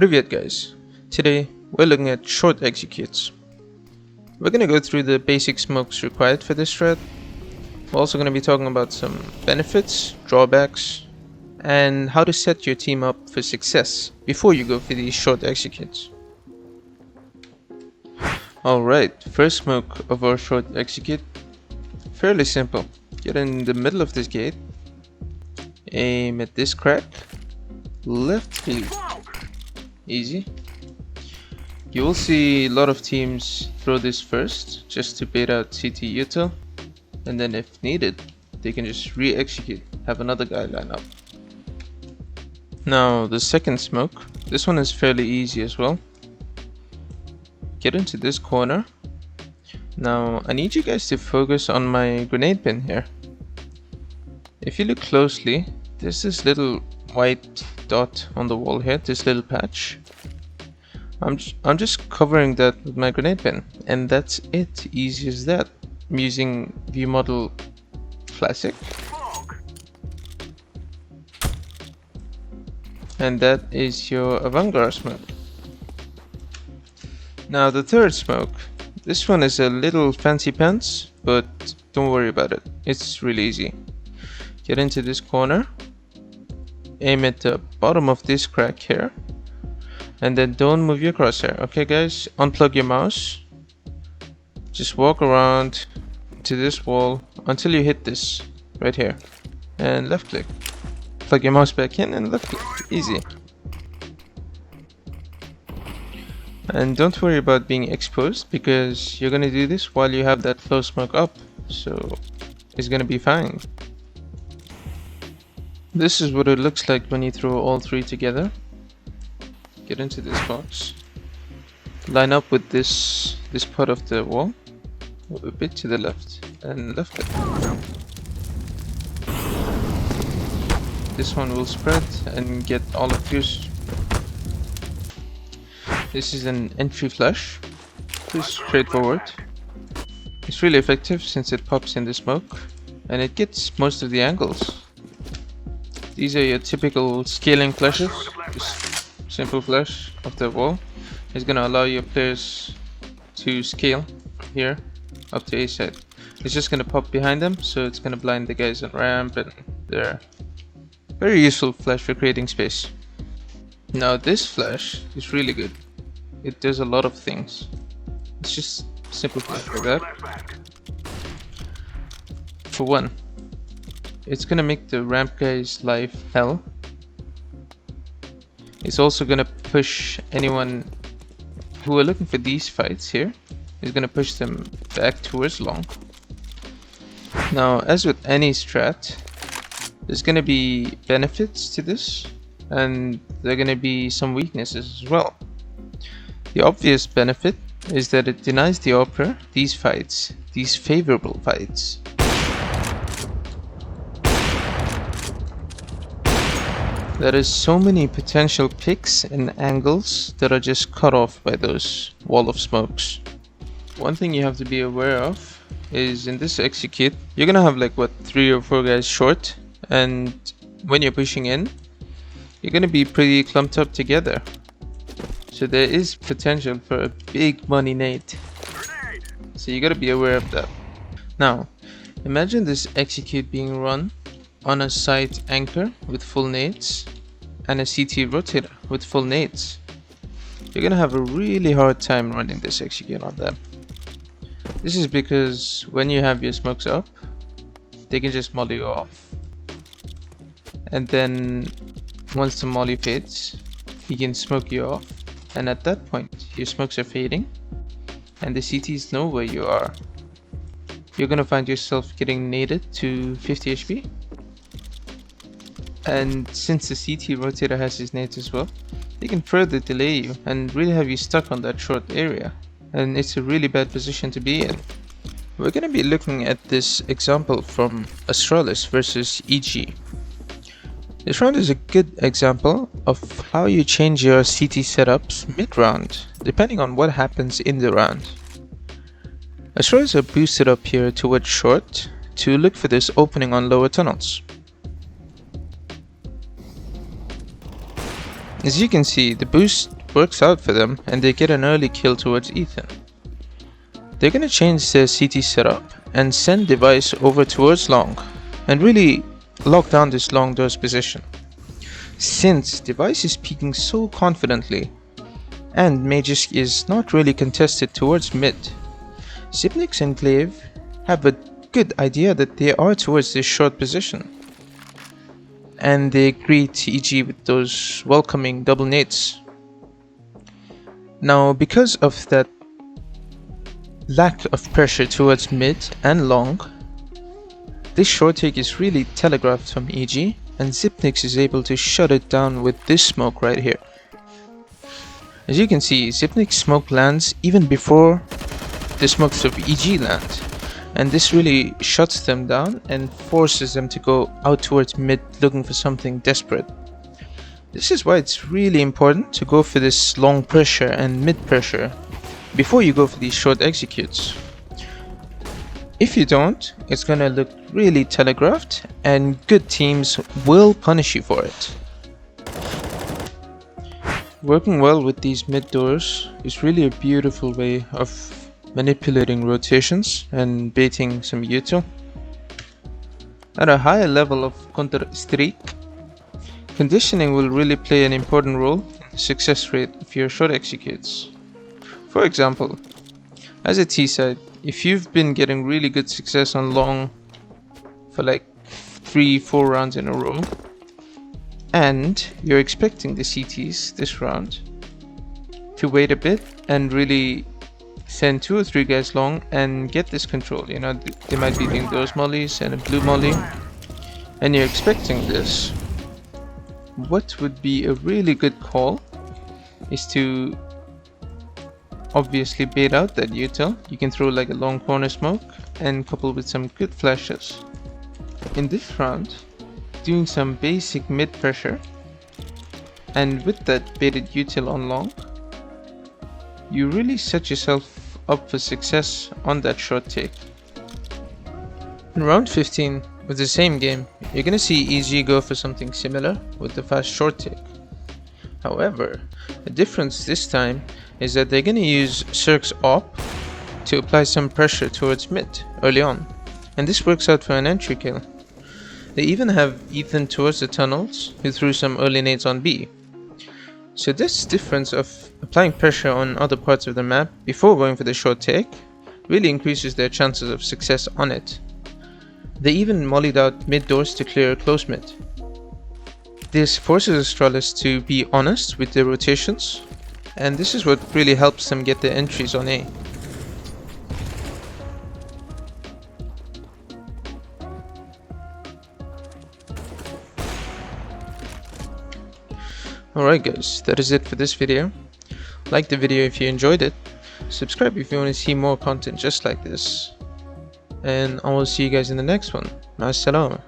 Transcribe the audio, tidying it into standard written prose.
Привет guys, today we're looking at short executes. We're gonna go through the basic smokes required for this strat. We're also gonna be talking about some benefits, drawbacks, and how to set your team up for success before you go for these short executes. Alright, first smoke of our short execute. Fairly simple. Get in the middle of this gate, aim at this crack, left click. Easy. You will see a lot of teams throw this first just to bait out CT util, and then if needed they can just re-execute, have another guy line up. Now the second smoke, this one is fairly easy as well. Get into this corner. Now I need you guys to focus on my grenade pin here. If you look closely, there's this little white dot on the wall here, this little patch. I'm just covering that with my grenade pin, and that's it. Easy as that. I'm using view model classic, and that is your avant-garde smoke. Now the third smoke, this one is a little fancy pants, but don't worry about it, it's really easy. Get into this corner, aim at the bottom of this crack here, and then don't move your crosshair. Okay guys, unplug your mouse, just walk around to this wall until you hit this right here, and left click. Plug your mouse back in and left click. Easy. And don't worry about being exposed, because you're gonna do this while you have that flow smoke up, so it's gonna be fine. This is what it looks like when you throw all three together. Get into this box, line up with this part of the wall, a bit to the left, and left click. This one will spread and get all of yours. This is an entry flash, pretty straightforward. It's really effective since it pops in the smoke and it gets most of the angles. These are your typical scaling flashes. Just simple flash of the wall is gonna allow your players to scale here up to A side. It's just gonna pop behind them, so it's gonna blind the guys on ramp, and they're very useful flash for creating space. Now this flash is really good. It does a lot of things. It's just simple flash like that. For one, it's gonna make the ramp guys' life hell. It's also gonna push anyone who are looking for these fights here. It's gonna push them back towards long. Now, as with any strat, there's gonna be benefits to this, and there are gonna be some weaknesses as well. The obvious benefit is that it denies the AWPer these fights, these favorable fights. There is so many potential picks and angles that are just cut off by those wall of smokes. One thing you have to be aware of is in this execute, you're gonna have like what, 3 or 4 guys short, and when you're pushing in, you're gonna be pretty clumped up together. So there is potential for a big money nade. So you gotta be aware of that. Now, imagine this execute being run on a side anchor with full nades and a CT rotator with full nades. You're gonna have a really hard time running this execute on them. This is because when you have your smokes up, they can just molly you off. And then once the molly fades, he can smoke you off. And at that point, your smokes are fading and the CTs know where you are. You're gonna find yourself getting naded to 50 HP. And since the CT rotator has his nades as well, they can further delay you and really have you stuck on that short area. And it's a really bad position to be in. We're gonna be looking at this example from Astralis versus EG. This round is a good example of how you change your CT setups mid-round, depending on what happens in the round. Astralis are boosted up here towards short to look for this opening on lower tunnels. As you can see, the boost works out for them and they get an early kill towards Ethan. They're gonna change their CT setup and send Device over towards long and really lock down this long door's position. Since Device is peeking so confidently and Magisk is not really contested towards mid, Zipnik's and Glaive have a good idea that they are towards this short position, and they greet EG with those welcoming double nades. Now, because of that lack of pressure towards mid and long, this short take is really telegraphed from EG, and Zipnix is able to shut it down with this smoke right here. As you can see, Zipnik's smoke lands even before the smokes of EG land, and this really shuts them down and forces them to go out towards mid looking for something desperate. This is why it's really important to go for this long pressure and mid pressure before you go for these short executes. If you don't, it's gonna look really telegraphed and good teams will punish you for it. Working well with these mid doors is really a beautiful way of manipulating rotations and baiting some util. At a higher level of counter streak, conditioning will really play an important role in the success rate of your short executes. For example, as a T-side, if you've been getting really good success on long for like 3-4 rounds in a row, and you're expecting the CTs this round to wait a bit and really send 2 or 3 guys long and get this control, you know, they might be doing those mollies and a blue molly, and you're expecting this, what would be a really good call is to obviously bait out that util. You can throw like a long corner smoke and couple with some good flashes. In this round, doing some basic mid pressure, and with that baited util on long, you really set yourself up for success on that short take. In round 15, with the same game, you're gonna see EG go for something similar with the fast short take. However, the difference this time is that they're gonna use Cirque's op to apply some pressure towards mid early on, and this works out for an entry kill. They even have Ethan towards the tunnels, who threw some early nades on B. So this difference of applying pressure on other parts of the map before going for the short take really increases their chances of success on it. They even mollied out mid doors to clear close mid. This forces Astralis to be honest with their rotations, and this is what really helps them get their entries on A. Alright guys, that is it for this video. Like the video if you enjoyed it, subscribe if you want to see more content just like this, and I will see you guys in the next one. Ma'as salama.